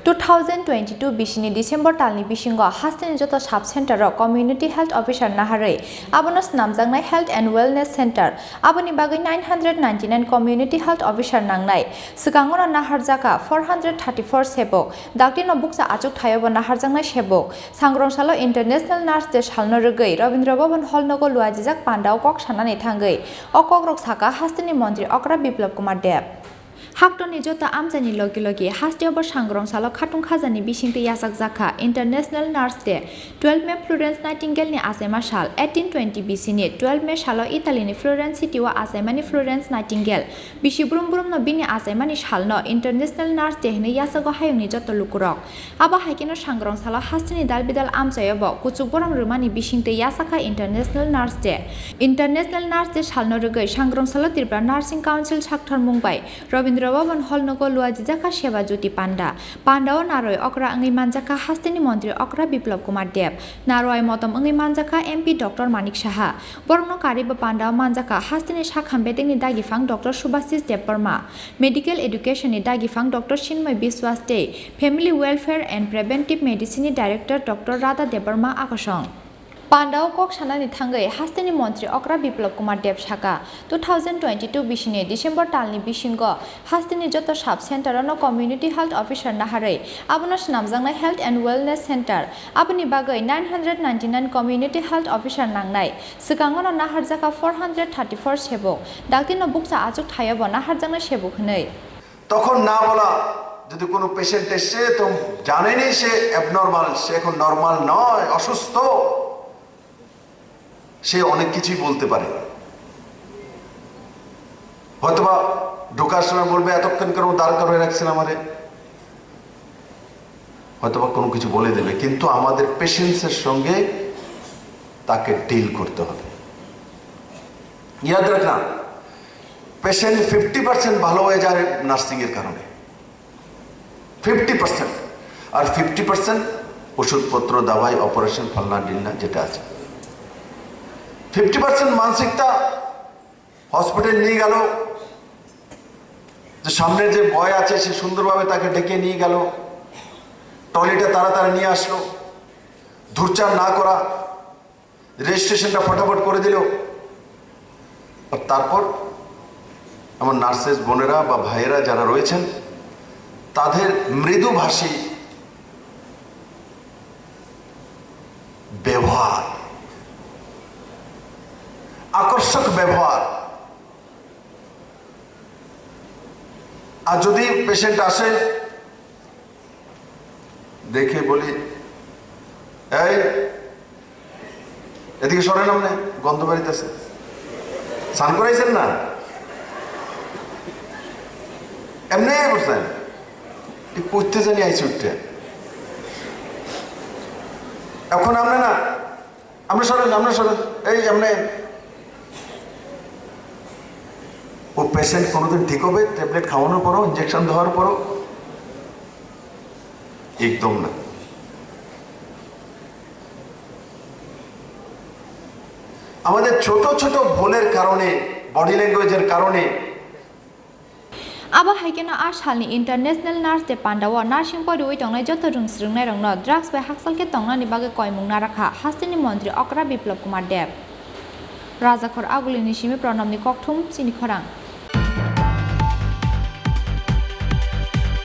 2022 बिसिनि डिसेम्बर तालनि बिसिंग हास्टेनि जत साब centre community health officer नाहारै आबनो नामजांनाय हेल्थ एंड वेलनेस सेन्टार आबनि बागै 999 कम्युनिटी हेल्थ अफिसार नांनाय सिगाङावनो नाहारजाखा 434 सेबक डाक्टिनो बुक्सा आचुक थायोब नाहारजांनाय सेबक सांग्रंसालो इंटरनेशनल नार्स डे सालनो रगै रविंद्र भवन हल नगो लुआजिजाक पान्डाव कक सानानै थांगै अकक रक साका हास्टेनि मंत्री अक्रा बिप्लब कुमार देव हाक्टनि जता आमजानि लगे लगे हास्टेयावबो सांग्रंसालो खाथुं खाजानि बिसिंते याजाक जाखा international nurse day 12 May Florence नाइटिंगेलनि आसेमा साल 1820 बिसिनि 12 मे सालो इटालीनि फ्लोरेंस सिटीवा आसेमानि फ्लोरेंस नाइटिंगेल बिसि ब्रुम ब्रुमनो बिनि आसेमानि सालनो इंटरनेशनल नार्स डे हने याजागो हायुंनि जत लुकुरक आबा हाइकेनो सांग्रंसालो हास्टेनि दालबिदाल आमजायावबो कुचुक बरम रुमानि बिसिंते याजाखा इंटरनेशनल नार्स डे सालनो रगै सांग्रंसालो त्रिपुरा नार्सिं काउन्सिल साक्थारमुं बाय रविंद्र भवन हल नगो लुआजिजाखा सेवा ज्योति पांडाओ नारय अक्रा अंगै मानजाखा हास्टेनि मंत्री अक्रा बिप्लब कुमार देव नारय मतम अंगै मानजाखा एमपी डॉक्टर मानिक साहा बरनो कारिबो पांडाओ मानजाखा हास्टेनि शाखाम बेटेंनि दागिफां डॉक्टर सुभाषिस देवबर्मा मेडिकल एडुकेशननि दागिफां डॉक्टर चिन्मय बिश्वास दे फैमिली वेलफेयर एंड प्रिवेंटिव मेडिसिननि डायरेक्टर डॉक्टर राधा देवबर्मा आकसं पांडाओ कक सानानि थांगै हास्टेनि मंत्री अक्रा बिप्लब कुमार देव साका 2022 बिसिनि डिसेम्बर तालनि बिसिंग हास्टेनि जत साब सेन्टारनो कम्युनिटी हेल्थ अफिसार नाहारै आबनो नामजांनाय हेल्थ एंड वेलनेस सेन्टार आबनि बागै 999 कम्युनिटी हेल्थ अफिसार नांनाय सिगाङावनो नाहारजाखा 434 सेबक डाक्टिनो बुक्सा आचुक थायोब नाहारजांनाय सेबक हनै তখন না বলা যদি কোনো পেশেন্ট এসে তো জানেনি সে অ্যাবনরমাল সে এখন নরমাল নয় অসুস্থ সে অনেক কিছুই বলতে পারে হয়তোবা ঢোকার সময় বলবে এতক্ষণ কেন দাঁড় করিয়ে রাখছেন আমারে হয়তোবা কোনো কিছু বলে দেবে কিন্তু আমাদের পেশেন্টসের সঙ্গে তাকে ডিল করতে হবে ইয়াদ রাখনা পেশেন্ট 50% ভালো হয়ে যায় নার্সিং এর কারণে 50% আর 50% ওষুধপত্র দাওয়াই অপারেশন ফলনা ডিলনা যেটা আছে 50% মানসিকতা হসপিটাল নিয়ে গেল যে সামনে যে বয় আছে সে সুন্দরভাবে তাকে ডেকে নিয়ে গেল টয়লেটে তাড়াতাড়ি নিয়ে আসলো ধূরচার না করা রেজিস্ট্রেশনটা ফটাফট করে দিল আর তারপর আমার নার্সেস বোনেরা বা ভাইয়েরা যারা রয়েছেন তাদের মৃদুভাষী ব্যবহার আকর্ষক ব্যবহার আর যদি পেশেন্ট আসে দেখে বলি এই এদিকে সরেন আপনি গন্ধ বাড়িতেছে স্নান করাইছেন না এমনি বসছেন করতে জানি আইসি উঠতে এখন আপনি না আমরা সরেন এই এমনি ও পেশেন্ট কোনোদিন ঠিক হবে ট্যাবলেট খাওয়ানোর পরও ইঞ্জেকশন দেওয়ার পরও একদম না আমাদের ছোট ছোট ভুলের কারণে বডি ল্যাঙ্গুয়েজের কারণে आबा हाइकेनो आ सालनि इंटरनेशनल नार्स डे पांडाओ नार्सिं परिवै तंनाय जत रोंस्रोंनाय रंनो ड्राग्स बाय हाकसालके तंनानि बागै कयमुं नाराखा हास्टेनि मंत्री अक्रा बिप्लब कुमार देव राजाखर आगुलिनि सिमि प्रणबनि ककथुम चिनि खरां।